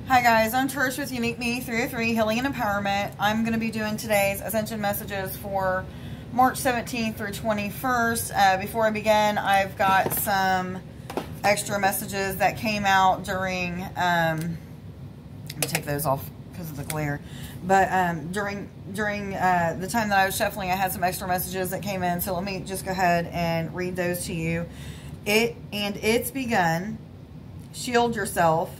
Hi guys, I'm Trish with Unique Me 303 Healing and Empowerment. I'm going to be doing today's Ascension messages for March 17th through 21st. Before I begin, I've got some extra messages that came out during, let me take those off because of the glare, but during the time that I was shuffling, I had some extra messages that came in, so let me just go ahead and read those to you. It's begun. Shield yourself.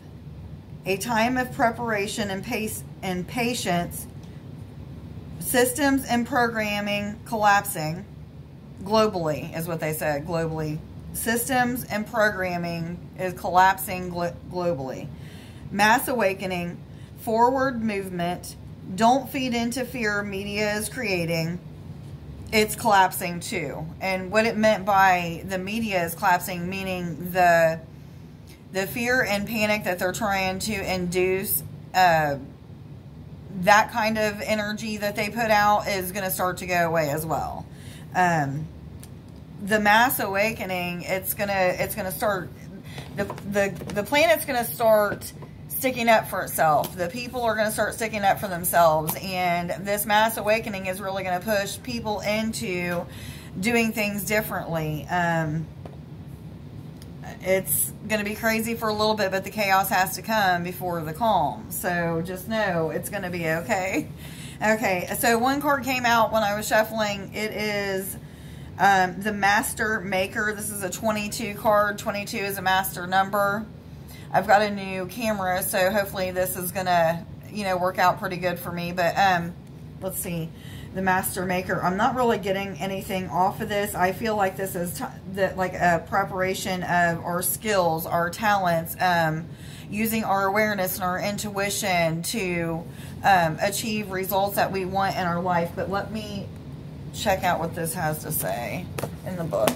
A time of preparation and patience. Systems and programming collapsing. Globally is what they said. Globally. Systems and programming is collapsing globally. Mass awakening. Forward movement. Don't feed into fear media is creating. It's collapsing too. And what it meant by the media is collapsing, meaning the fear and panic that they're trying to induce, that kind of energy that they put out is going to start to go away as well. The mass awakening, it's gonna start, the planet's going to start sticking up for itself. The people are going to start sticking up for themselves, and this mass awakening is really going to push people into doing things differently. It's going to be crazy for a little bit, but the chaos has to come before the calm. So just know it's going to be okay. Okay, so one card came out when I was shuffling. It is the Master Maker. This is a 22 card. 22 is a master number. I've got a new camera, so hopefully this is going to, work out pretty good for me. But let's see. The Master Maker. I'm not really getting anything off of this. I feel like this is like a preparation of our skills, our talents, using our awareness and our intuition to achieve results that we want in our life. But let me check out what this has to say in the book.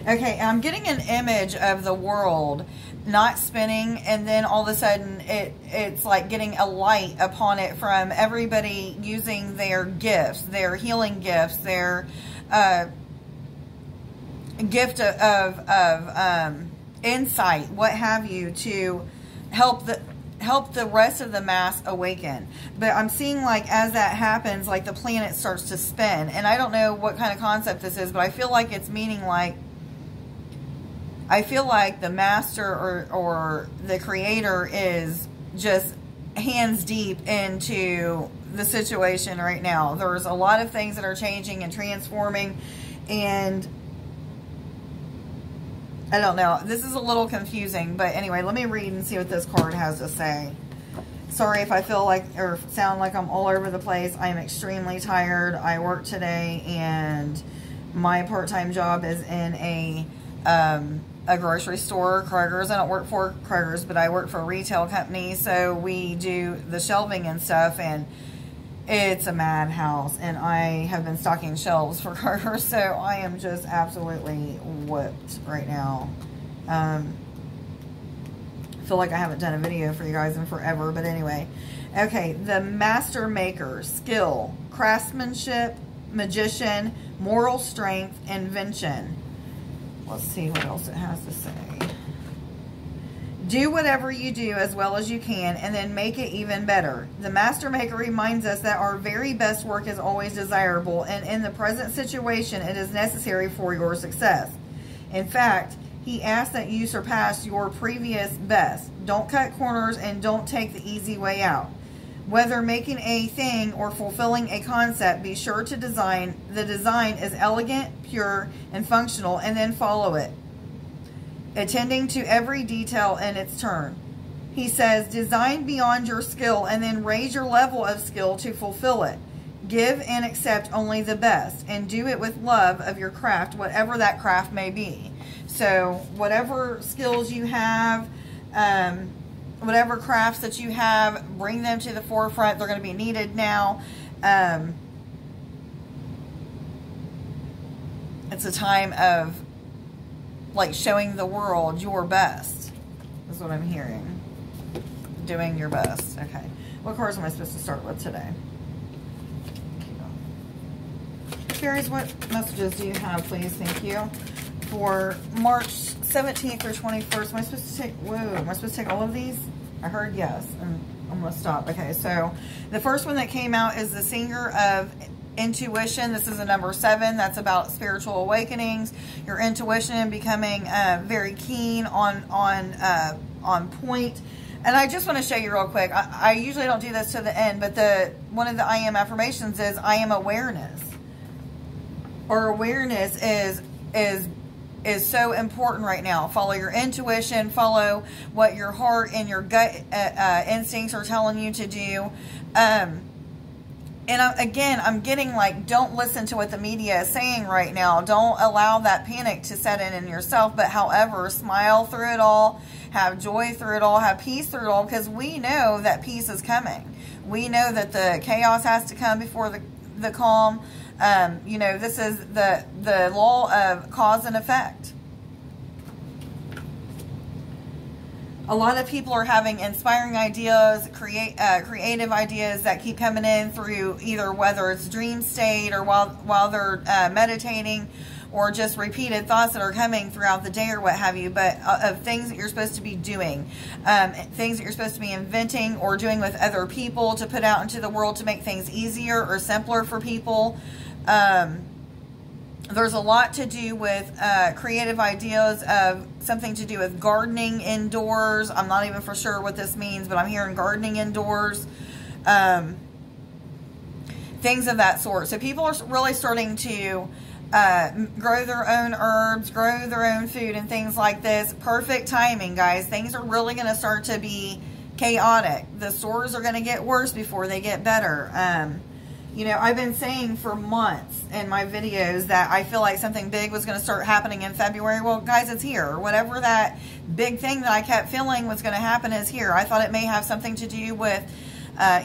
Okay, I'm getting an image of the world not spinning, and then all of a sudden it's like getting a light upon it from everybody using their gifts, their healing gifts, their gift of insight, what have you, to help the rest of the mass awaken. But I'm seeing, like, as that happens, like the planet starts to spin, and I don't know what kind of concept this is, but I feel like it's meaning like, I feel like the master or the creator is just hands deep into the situation right now. There's a lot of things that are changing and transforming, and I don't know. This is a little confusing, but anyway, let me read and see what this card has to say. Sorry if I feel like or sound like I'm all over the place. I am extremely tired. I work today, and my part-time job is in a grocery store, Kroger's. I don't work for Kroger's, but I work for a retail company, so we do the shelving and stuff, and it's a madhouse, and I have been stocking shelves for Kroger's, so I am just absolutely whipped right now. I feel like I haven't done a video for you guys in forever, but anyway. Okay, the Master Maker, skill, craftsmanship, magician, moral strength, invention. Let's see what else it has to say. Do whatever you do as well as you can, and then make it even better. The Master Maker reminds us that our very best work is always desirable, and in the present situation, it is necessary for your success. In fact, he asks that you surpass your previous best. Don't cut corners, and don't take the easy way out. Whether making a thing or fulfilling a concept, be sure to design. The design is elegant, pure, and functional, and then follow it, attending to every detail in its turn. He says, design beyond your skill, and then raise your level of skill to fulfill it. Give and accept only the best, and do it with love of your craft, whatever that craft may be. So, whatever skills you have, whatever crafts that you have, bring them to the forefront. They're going to be needed now. It's a time of, like, showing the world your best. Is what I'm hearing. Doing your best. Okay. What cards am I supposed to start with today? Fairies, what messages do you have, please? Thank you. for March 17th through 21st. Am I supposed to take, whoa, am I supposed to take all of these? I heard yes, and I'm going to stop. Okay, so the first one that came out is the Singer of Intuition. This is a number 7. That's about spiritual awakenings, your intuition becoming very keen on point. And I just want to show you real quick. I usually don't do this to the end, but one of the I am affirmations is I am awareness. Or awareness is so important right now. Follow your intuition. Follow what your heart and your gut instincts are telling you to do. And again, I'm getting like, don't listen to what the media is saying right now. Don't allow that panic to set in yourself. But however, smile through it all. Have joy through it all. Have peace through it all. Because we know that peace is coming. We know that the chaos has to come before the calm. You know, this is the law of cause and effect. A lot of people are having inspiring ideas, creative ideas that keep coming in through either whether it's dream state or while they're meditating, or just repeated thoughts that are coming throughout the day or what have you, but of things that you're supposed to be doing, things that you're supposed to be inventing or doing with other people to put out into the world to make things easier or simpler for people. There's a lot to do with creative ideas of something to do with gardening indoors. I'm not even for sure what this means, but I'm hearing gardening indoors. Things of that sort. So people are really starting to grow their own herbs, grow their own food and things like this. Perfect timing, guys. Things are really going to start to be chaotic. The stores are going to get worse before they get better. You know, I've been saying for months in my videos that I feel like something big was going to start happening in February. Well, guys, it's here. Whatever that big thing that I kept feeling was going to happen is here. I thought it may have something to do with,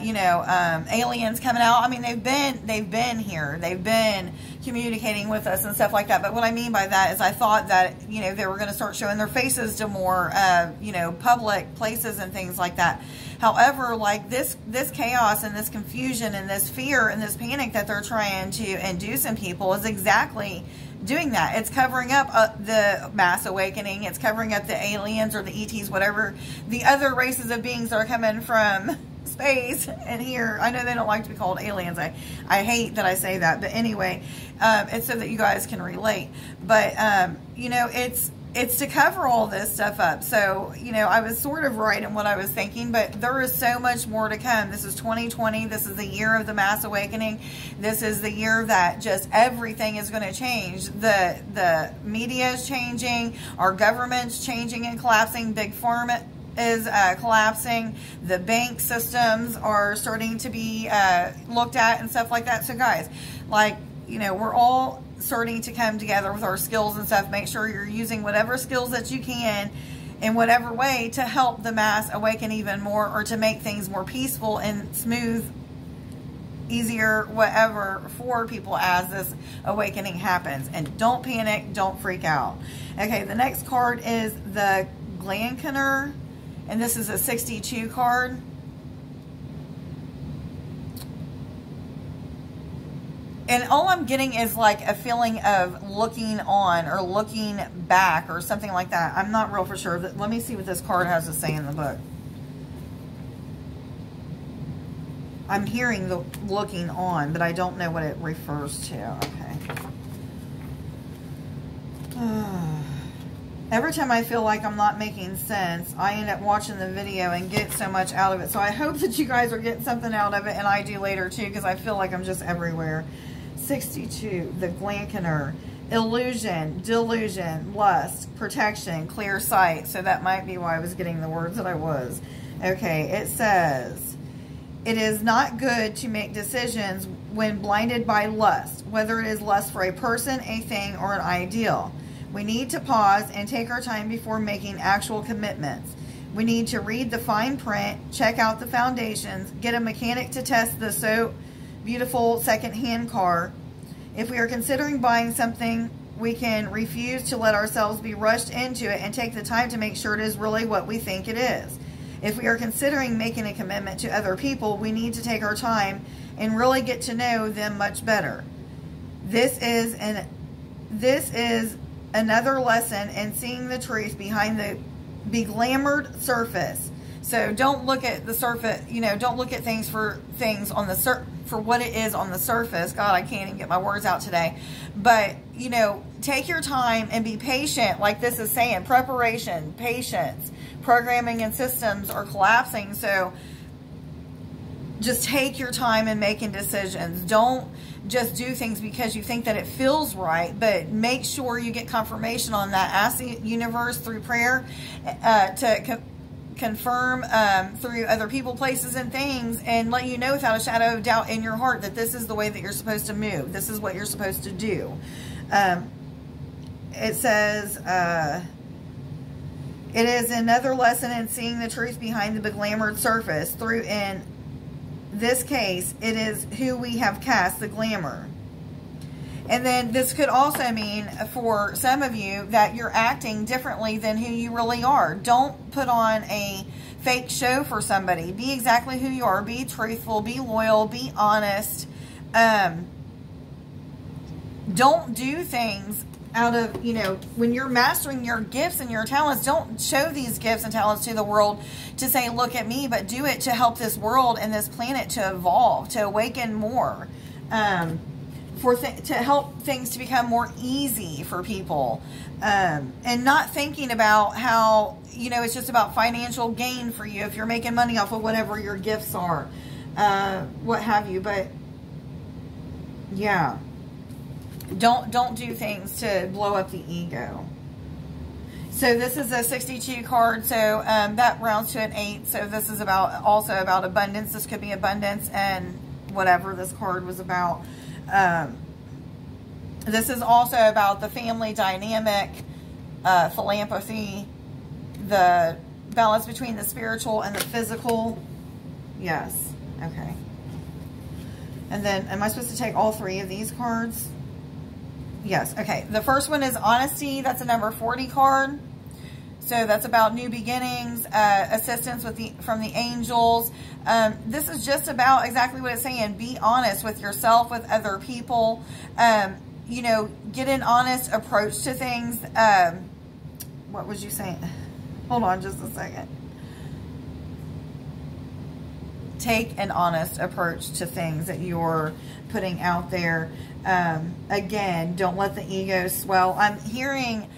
you know, aliens coming out. I mean, they've been here. They've been communicating with us and stuff like that. But what I mean by that is I thought that, you know, they were going to start showing their faces to more, you know, public places and things like that. However, like this chaos and this confusion and this fear and this panic that they're trying to induce in people is exactly doing that. It's covering up the mass awakening. It's covering up the aliens or the ETs, whatever the other races of beings that are coming from space and here. I know they don't like to be called aliens. I hate that I say that, but anyway, it's so that you guys can relate. But you know, it's to cover all this stuff up. So, you know, I was sort of right in what I was thinking, but there is so much more to come. This is 2020. This is the year of the mass awakening. This is the year that just everything is going to change. The media is changing. Our government's changing and collapsing. Big Pharma is collapsing. The bank systems are starting to be looked at and stuff like that. So, guys, like, you know, we're all starting to come together with our skills and stuff. Make sure you're using whatever skills that you can in whatever way to help the mass awaken even more, or to make things more peaceful and smooth, easier, whatever, for people as this awakening happens. And don't panic, don't freak out. Okay, the next card is the Glankener, and this is a 62 card. And all I'm getting is like a feeling of looking on or looking back or something like that. I'm not real for sure. Let me see what this card has to say in the book. I'm hearing the looking on, but I don't know what it refers to. Okay. Every time I feel like I'm not making sense, I end up watching the video and get so much out of it. So I hope that you guys are getting something out of it, and I do later too, because I feel like I'm just everywhere. 62, the Glankener, illusion, delusion, lust, protection, clear sight. So that might be why I was getting the words that I was. Okay, it says, it is not good to make decisions when blinded by lust, whether it is lust for a person, a thing, or an ideal. We need to pause and take our time before making actual commitments. We need to read the fine print, check out the foundations, get a mechanic to test the so beautiful second-hand car. If we are considering buying something, we can refuse to let ourselves be rushed into it and take the time to make sure it is really what we think it is. If we are considering making a commitment to other people, we need to take our time and really get to know them much better. This is another lesson in seeing the truth behind the beglamored surface. So don't look at the surface, you know, don't look at things on the for what it is on the surface. God, I can't even get my words out today. But, you know, take your time and be patient, like this is saying. Preparation, patience. Programming and systems are collapsing. So just take your time in making decisions. Don't just do things because you think that it feels right, but make sure you get confirmation on that. Ask the universe through prayer to confirm through other people, places, and things, and let you know without a shadow of doubt in your heart that this is the way that you're supposed to move. This is what you're supposed to do. It says, it is another lesson in seeing the truth behind the beglamored surface. Through, in this case, it is who we have cast the glamour. And then this could also mean for some of you that you're acting differently than who you really are. Don't put on a fake show for somebody. Be exactly who you are. Be truthful. Be loyal. Be honest. Don't do things out of, you know, when you're mastering your gifts and your talents, don't show these gifts and talents to the world to say, look at me, but do it to help this world and this planet to evolve, to awaken more. To help things to become more easy for people, and not thinking about how, you know, it's just about financial gain for you if you're making money off of whatever your gifts are, what have you. But yeah, don't do things to blow up the ego. So this is a 62 card, so that rounds to an 8. So this is also about abundance. This could be abundance and whatever this card was about. This is also about the family dynamic, philanthropy, the balance between the spiritual and the physical. Yes. Okay. And then, am I supposed to take all 3 of these cards? Yes. Okay. The first one is honesty. That's a number 40 card. So that's about new beginnings, assistance from the angels. This is just about exactly what it's saying. Be honest with yourself, with other people. You know, get an honest approach to things. What was you saying? Hold on just a second. Take an honest approach to things that you're putting out there. Again, don't let the ego swell. I'm hearing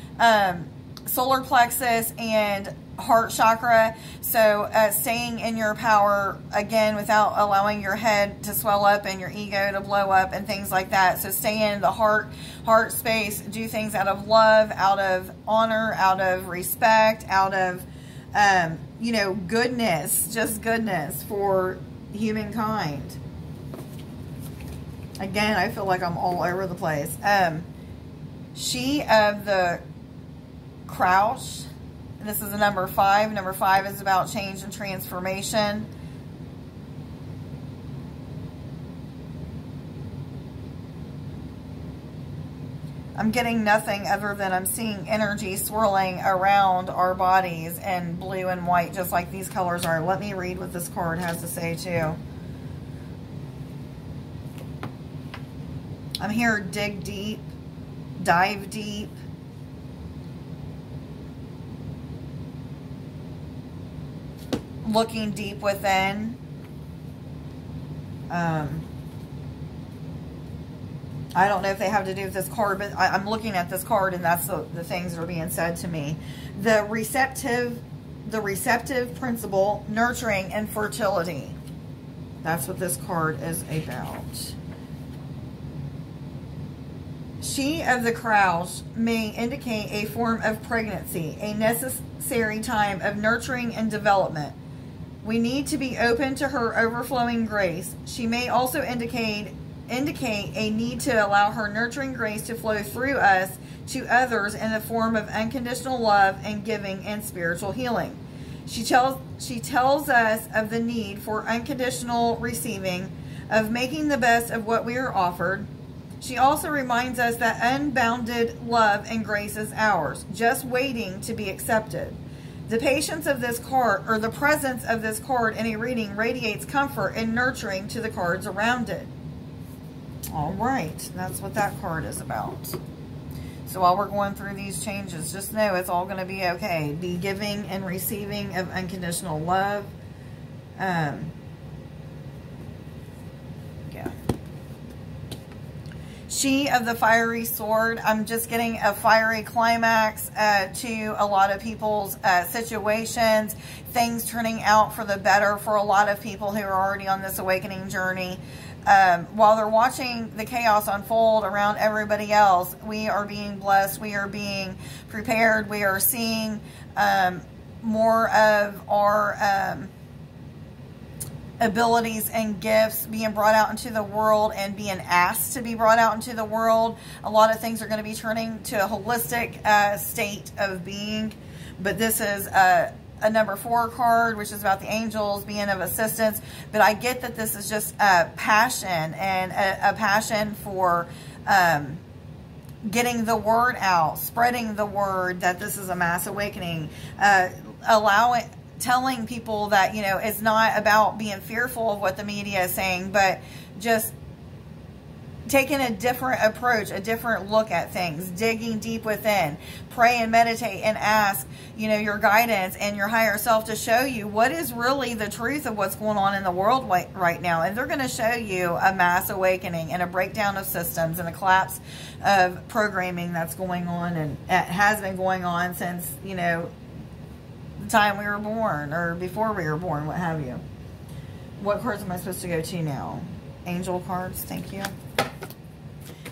solar plexus and heart chakra. So staying in your power, again, without allowing your head to swell up and your ego to blow up and things like that. So stay in the heart space. Do things out of love, out of honor, out of respect, out of, you know, goodness, just goodness for humankind. Again, I feel like I'm all over the place. She of the Crouch. This is a number 5. Number 5 is about change and transformation. I'm getting nothing other than I'm seeing energy swirling around our bodies in blue and white, just like these colors are. Let me read what this card has to say too. I'm here, dig deep, dive deep. Looking deep within. I don't know if they have to do with this card, but I'm looking at this card and that's the things that are being said to me. The receptive principle, nurturing and fertility. That's what this card is about. She of the Crows may indicate a form of pregnancy, a necessary time of nurturing and development. We need to be open to her overflowing grace. She may also indicate a need to allow her nurturing grace to flow through us to others in the form of unconditional love and giving and spiritual healing. She tells us of the need for unconditional receiving, of making the best of what we are offered. She also reminds us that unbounded love and grace is ours, just waiting to be accepted. The patience of this card, or the presence of this card in a reading, radiates comfort and nurturing to the cards around it. All right, that's what that card is about. So So while we're going through these changes, just know it's all going to be okay. Be giving and receiving of unconditional love. Yeah. She of the fiery sword. I'm just getting a fiery climax to a lot of people's situations. Things turning out for the better for a lot of people who are already on this awakening journey. While they're watching the chaos unfold around everybody else, we are being blessed. We are being prepared. We are seeing more of our abilities and gifts being brought out into the world and being asked to be brought out into the world. A lot of things are going to be turning to a holistic state of being. But this is a number 4 card, which is about the angels being of assistance. But I get that this is just a passion and a passion for getting the word out, spreading the word that this is a mass awakening, telling people that, you know, it's not about being fearful of what the media is saying, but just taking a different approach, a different look at things, digging deep within. Pray and meditate and ask, you know, your guidance and your higher self to show you what is really the truth of what's going on in the world right now. And they're going to show you a mass awakening and a breakdown of systems and a collapse of programming that's going on, and it has been going on since, you know, the time we were born or before we were born, what have you. What cards am I supposed to go to now? Angel cards, thank you.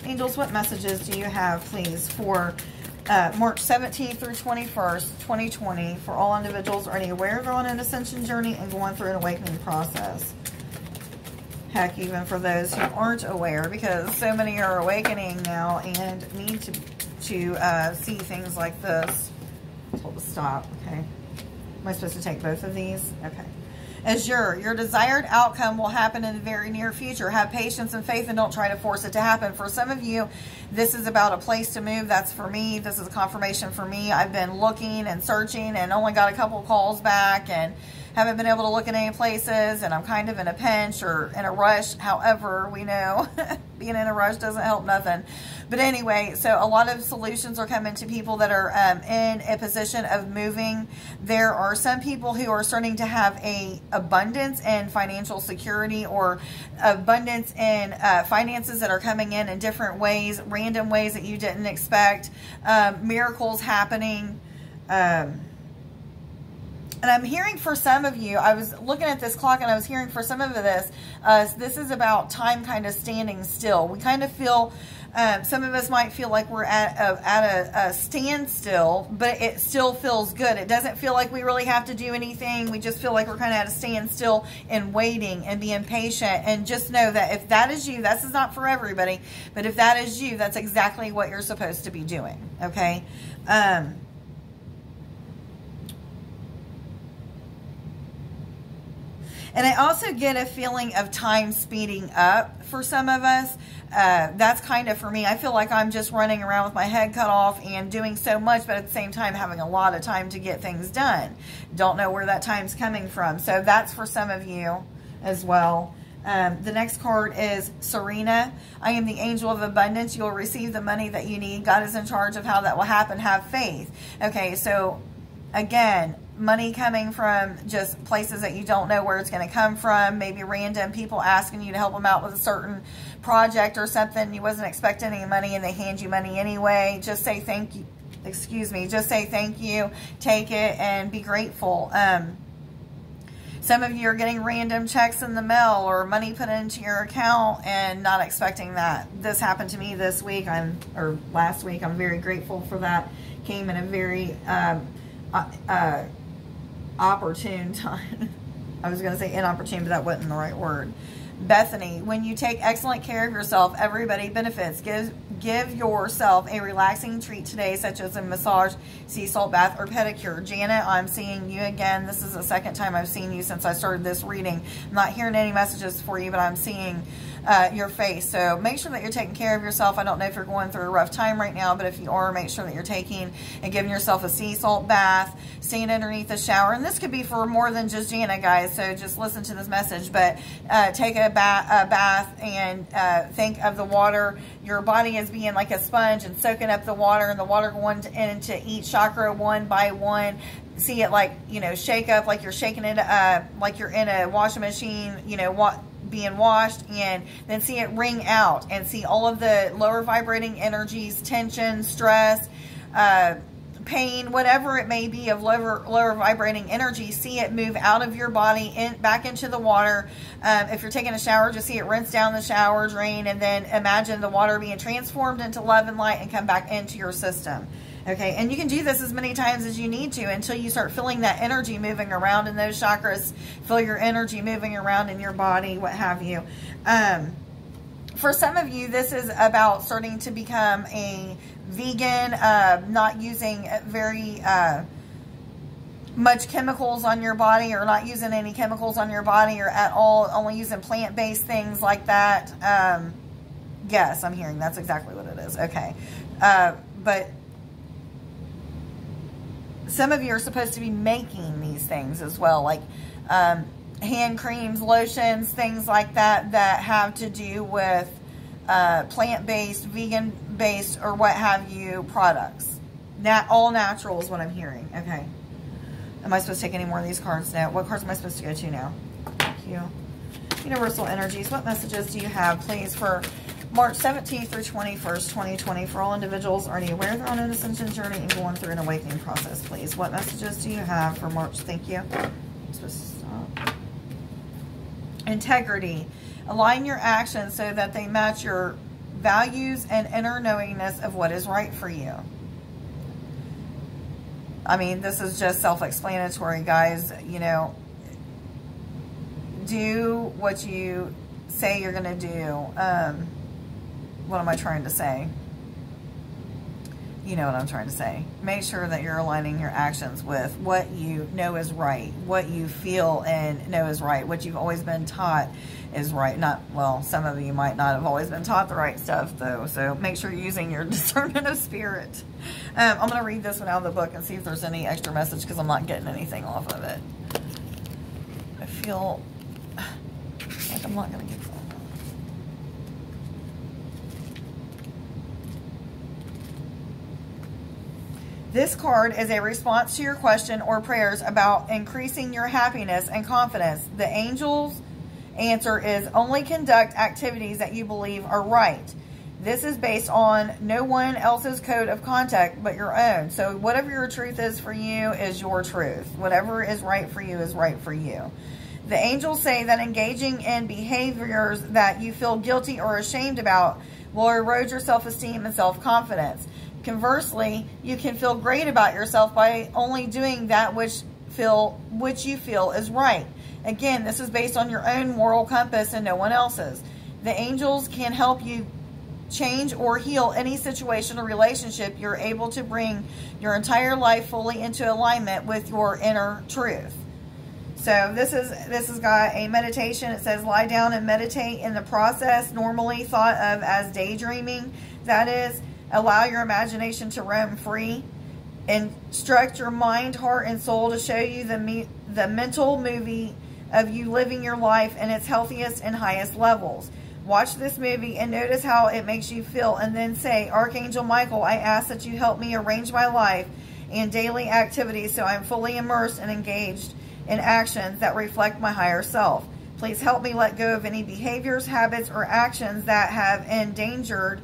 Angels, what messages do you have, please, for March 17th through 21st, 2020, for all individuals already aware they're on an ascension journey and going through an awakening process? Heck, even for those who aren't aware, because so many are awakening now and need to see things like this. Told to stop, okay. Am I supposed to take both of these? Okay. Azure, your desired outcome will happen in the very near future. Have patience and faith and don't try to force it to happen. For some of you, this is about a place to move. That's for me. This is a confirmation for me. I've been looking and searching and only got a couple calls back and haven't been able to look at any places, and I'm kind of in a pinch or in a rush. However, we know being in a rush doesn't help nothing. But anyway, so a lot of solutions are coming to people that are in a position of moving. There are some people who are starting to have a abundance in financial security, or abundance in finances that are coming in different ways, random ways that you didn't expect, miracles happening. And I'm hearing for some of you, I was looking at this clock and I was hearing for some of this, this is about time kind of standing still. We kind of feel, some of us might feel like we're at a standstill, but it still feels good. It doesn't feel like we really have to do anything. We just feel like we're kind of at a standstill and waiting and being patient. And just know that if that is you, this is not for everybody, but if that is you, that's exactly what you're supposed to be doing, okay? And I also get a feeling of time speeding up for some of us. That's kind of for me. I feel like I'm just running around with my head cut off and doing so much, but at the same time having a lot of time to get things done. Don't know where that time's coming from. So that's for some of you as well. The next card is Serena. I am the angel of abundance. You'll receive the money that you need. God is in charge of how that will happen. Have faith. Okay, so again, money coming from just places that you don't know where it's going to come from. Maybe random people asking you to help them out with a certain project or something. You wasn't expecting any money and they hand you money anyway. Just say thank you. Excuse me. Just say thank you. Take it and be grateful. Some of you are getting random checks in the mail or money put into your account and not expecting that. This happened to me this week, or last week. I'm very grateful for that. Came in a very opportune time. I was going to say inopportune, but that wasn't the right word. Bethany, when you take excellent care of yourself, everybody benefits. Give yourself a relaxing treat today, such as a massage, sea salt bath, or pedicure. Janet, I'm seeing you again. This is the second time I've seen you since I started this reading. I'm not hearing any messages for you, but I'm seeing your face. So make sure that you're taking care of yourself. I don't know if you're going through a rough time right now, but if you are, make sure that you're taking and giving yourself a sea salt bath, staying underneath the shower. And this could be for more than just Jana, guys, so just listen to this message. But take a bath and think of the water. Your body is being like a sponge and soaking up the water, and the water going into each chakra one by one. See it like, you know, shake up like you're shaking it, like you're in a washing machine, you know, being washed, and then see it ring out and see all of the lower vibrating energies, tension, stress, pain, whatever it may be of lower vibrating energy. See it move out of your body back into the water. If you're taking a shower, just see it rinse down the shower drain, and then imagine the water being transformed into love and light and come back into your system. Okay, and you can do this as many times as you need to until you start feeling that energy moving around in those chakras. Feel your energy moving around in your body, what have you. For some of you, this is about starting to become a vegan, not using very much chemicals on your body, or not using any chemicals on your body or at all, only using plant-based things like that. Yes, I'm hearing that's exactly what it is. Okay. But some of you are supposed to be making these things as well, like hand creams, lotions, things like that, that have to do with plant-based, vegan-based, or what have you products. All natural is what I'm hearing. Okay. Am I supposed to take any more of these cards now? What cards am I supposed to go to now? Thank you. Universal energies, what messages do you have, please, for March 17th through 21st, 2020, for all individuals already aware they're on an ascension journey and going through an awakening process, please. What messages do you have for March? Thank you. I'm supposed to stop. Integrity. Align your actions so that they match your values and inner knowingness of what is right for you. I mean, this is just self-explanatory, guys. You know, do what you say you're going to do. What am I trying to say? You know what I'm trying to say. Make sure that you're aligning your actions with what you know is right, what you feel and know is right, what you've always been taught is right. Not, well, some of you might not have always been taught the right stuff, though, so make sure you're using your discernment of spirit. I'm going to read this one out of the book and see if there's any extra message, because I'm not getting anything off of it. I feel like I'm not going to get that. This card is a response to your question or prayers about increasing your happiness and confidence. The angel's answer is only conduct activities that you believe are right. This is based on no one else's code of conduct but your own. So whatever your truth is for you is your truth. Whatever is right for you is right for you. The angels say that engaging in behaviors that you feel guilty or ashamed about will erode your self-esteem and self-confidence. Conversely, you can feel great about yourself by only doing that which you feel is right. Again, this is based on your own moral compass and no one else's. The angels can help you change or heal any situation or relationship. You're able to bring your entire life fully into alignment with your inner truth. So this has got a meditation. It says lie down and meditate in the process, normally thought of as daydreaming. That is, allow your imagination to roam free. Instruct your mind, heart, and soul to show you the mental movie of you living your life in its healthiest and highest levels. Watch this movie and notice how it makes you feel, and then say, Archangel Michael, I ask that you help me arrange my life and daily activities so I'm fully immersed and engaged in actions that reflect my higher self. Please help me let go of any behaviors, habits, or actions that have engendered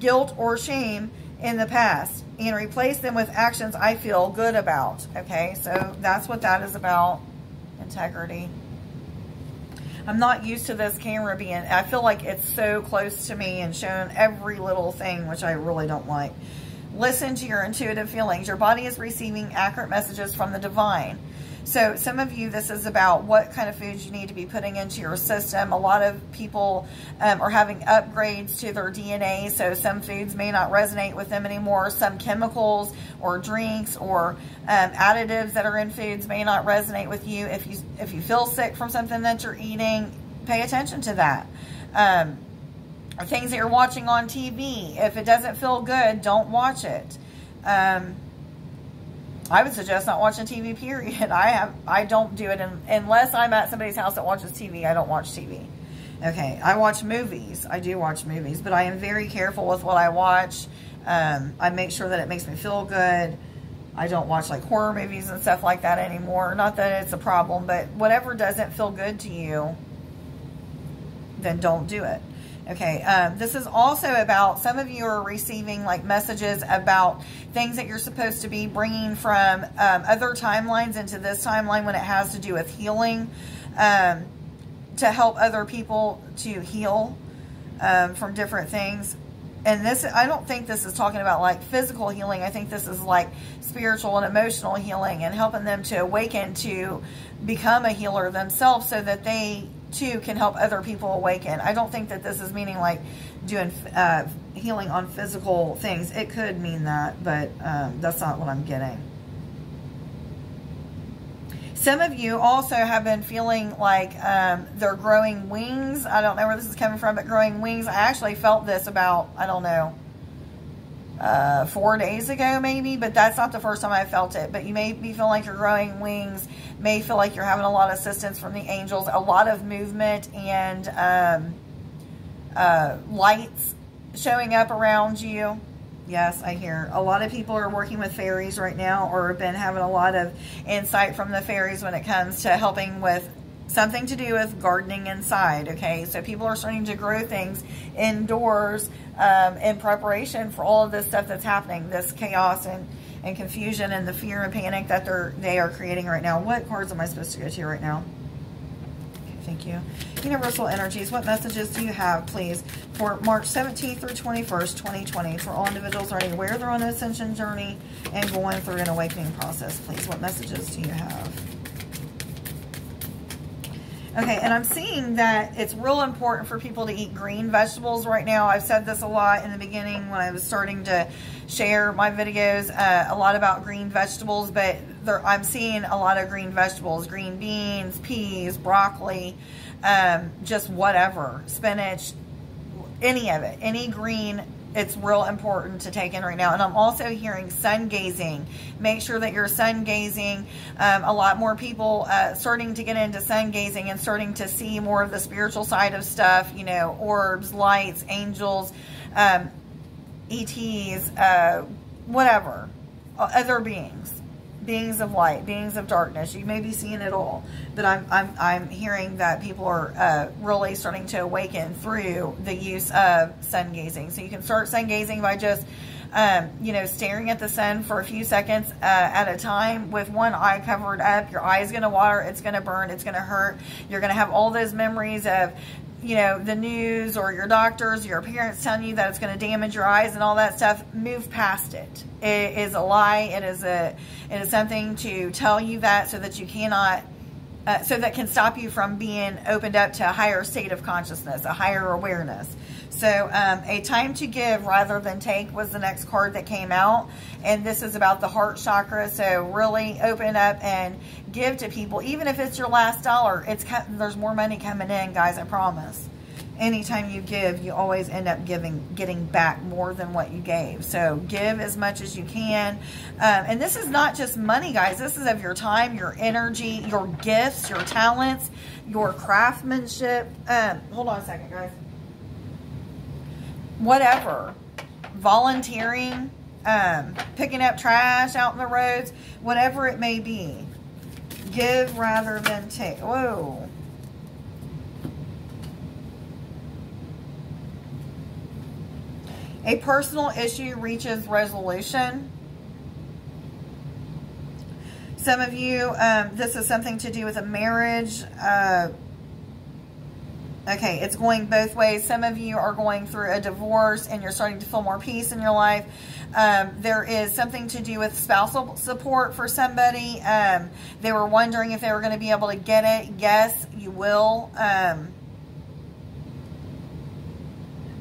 guilt or shame in the past, and replace them with actions I feel good about. Okay, so that's what that is about. Integrity. I'm not used to this camera being, I feel like it's so close to me and showing every little thing, which I really don't like. Listen to your intuitive feelings. Your body is receiving accurate messages from the divine. So some of you, this is about what kind of foods you need to be putting into your system. A lot of people are having upgrades to their DNA, so some foods may not resonate with them anymore. Some chemicals or drinks or additives that are in foods may not resonate with you. If you feel sick from something that you're eating, pay attention to that. Or things that you're watching on TV. If it doesn't feel good, don't watch it. I would suggest not watching TV, period. I don't do it unless I'm at somebody's house that watches TV. I don't watch TV. Okay, I watch movies. I do watch movies, but I am very careful with what I watch. I make sure that it makes me feel good. I don't watch like horror movies and stuff like that anymore. Not that it's a problem, but whatever doesn't feel good to you, then don't do it. Okay, this is also about, some of you are receiving like messages about things that you're supposed to be bringing from other timelines into this timeline when it has to do with healing, to help other people to heal from different things. And this, I don't think this is talking about like physical healing. I think this is like spiritual and emotional healing and helping them to awaken to become a healer themselves so that they too can help other people awaken. I don't think that this is meaning like doing healing on physical things. It could mean that, but that's not what I'm getting. Some of you also have been feeling like they're growing wings. I don't know where this is coming from, but growing wings. I actually felt this about, I don't know, 4 days ago maybe, but that's not the first time I felt it. But you may be feeling like you're growing wings, may feel like you're having a lot of assistance from the angels, a lot of movement and lights showing up around you. Yes, I hear a lot of people are working with fairies right now, or have been having a lot of insight from the fairies when it comes to helping with something to do with gardening inside. Okay, so people are starting to grow things indoors in preparation for all of this stuff that's happening, this chaos and confusion and the fear and panic that they are creating right now. What cards am I supposed to go to right now? Okay, thank you. Universal energies, what messages do you have, please, for March 17th through 21st, 2020, for all individuals already aware they're on an ascension journey and going through an awakening process, please? What messages do you have? Okay, and I'm seeing that it's real important for people to eat green vegetables right now. I've said this a lot in the beginning when I was starting to share my videos, a lot about green vegetables, but I'm seeing a lot of green vegetables, green beans, peas, broccoli, just whatever, spinach, any of it, any green. It's real important to take in right now. And I'm also hearing sun gazing. Make sure that you're sun gazing. A lot more people starting to get into sun gazing and starting to see more of the spiritual side of stuff, you know, orbs, lights, angels, ETs, whatever, other beings of light, beings of darkness. You may be seeing it all, but I'm hearing that people are really starting to awaken through the use of sun gazing. So you can start sun gazing by just you know, staring at the sun for a few seconds at a time with one eye covered up. Your eye is going to water, it's going to burn, it's going to hurt. You're going to have all those memories of, you know, the news or your doctors, your parents telling you that it's going to damage your eyes and all that stuff. Move past it. It is a lie. It is something to tell you that so that you cannot, so that can stop you from being opened up to a higher state of consciousness, a higher awareness. So a time to give rather than take was the next card that came out. And this is about the heart chakra. So really open up and give to people. Even if it's your last dollar, there's more money coming in, guys, I promise. Anytime you give, you always end up getting back more than what you gave. So give as much as you can. And this is not just money, guys. This is of your time, your energy, your gifts, your talents, your craftsmanship. Hold on a second, guys. Whatever, volunteering, picking up trash out in the roads, whatever it may be. Give rather than take. Whoa. A personal issue reaches resolution. Some of you, this is something to do with a marriage, Okay, it's going both ways. Some of you are going through a divorce and you're starting to feel more peace in your life. There is something to do with spousal support for somebody. They were wondering if they were going to be able to get it. Yes, you will.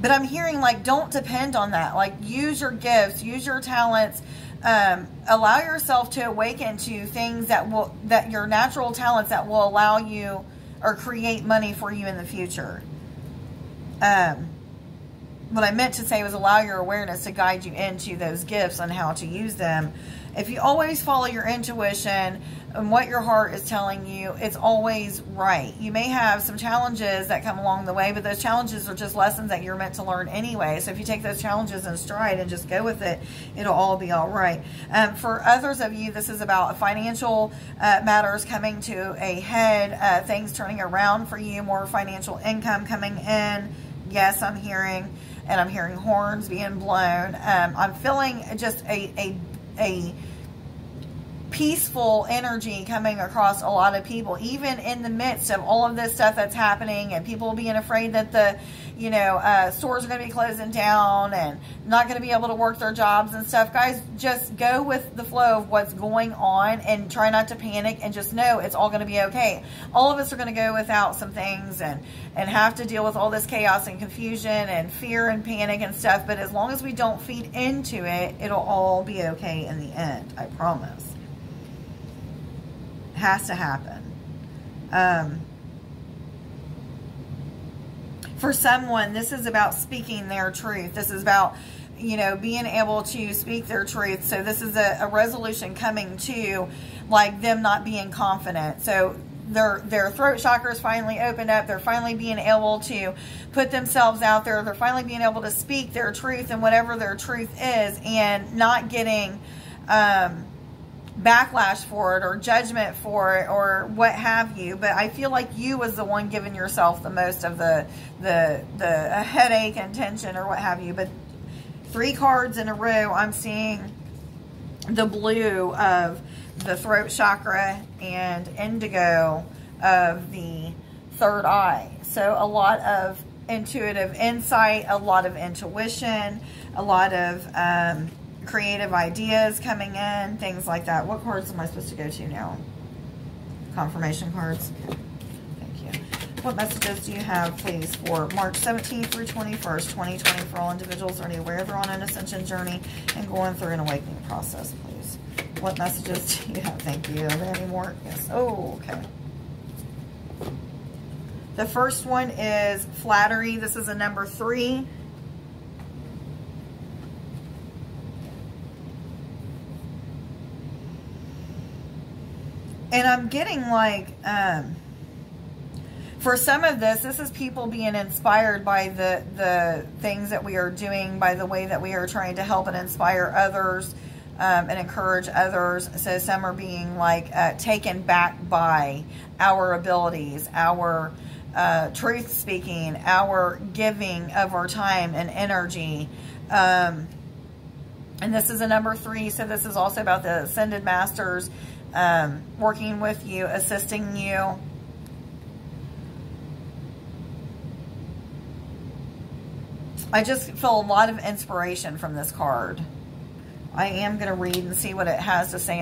But I'm hearing, like, don't depend on that. Like, use your gifts, use your talents. Allow yourself to awaken to things that your natural talents that will allow you or create money for you in the future. What I meant to say was allow your awareness to guide you into those gifts and how to use them. If you always follow your intuition and what your heart is telling you, it's always right. You may have some challenges that come along the way, but those challenges are just lessons that you're meant to learn anyway. So if you take those challenges in stride and just go with it, it'll all be all right. For others of you, this is about financial matters coming to a head, things turning around for you, more financial income coming in. Yes, I'm hearing, and I'm hearing horns being blown. I'm feeling just a peaceful energy coming across a lot of people, even in the midst of all of this stuff that's happening and people being afraid that the, stores are going to be closing down and not going to be able to work their jobs and stuff. Guys, just go with the flow of what's going on and try not to panic and just know it's all going to be okay. All of us are going to go without some things and have to deal with all this chaos and confusion and fear and panic and stuff. But as long as we don't feed into it, it'll all be okay in the end. I promise. Has to happen. For someone, this is about speaking their truth. This is about, being able to speak their truth. So this is a resolution coming to, like, them not being confident. So their throat chakra is finally opened up. They're finally being able to put themselves out there. They're finally being able to speak their truth and whatever their truth is, and not getting backlash for it or judgment for it or what have you. But I feel like you was the one giving yourself the most of the headache and tension or what have you. But 3 cards in a row, I'm seeing the blue of the throat chakra and indigo of the third eye. So a lot of intuitive insight, a lot of intuition, a lot of creative ideas coming in, things like that. What cards am I supposed to go to now? Confirmation cards. Okay. Thank you. What messages do you have, please, for March 17th through 21st, 2020 for all individuals already aware they're on an ascension journey and going through an awakening process, please? What messages do you have? Thank you. Are there any more? Yes. Oh, okay. The first one is flattery. This is a number 3. And I'm getting like, for some of this is people being inspired by the things that we are doing, by the way that we are trying to help and inspire others and encourage others. So some are being like taken back by our abilities, our truth speaking, our giving of our time and energy. And this is a number 3. So this is also about the Ascended Masters working with you, assisting you. I just feel a lot of inspiration from this card. I am going to read and see what it has to say.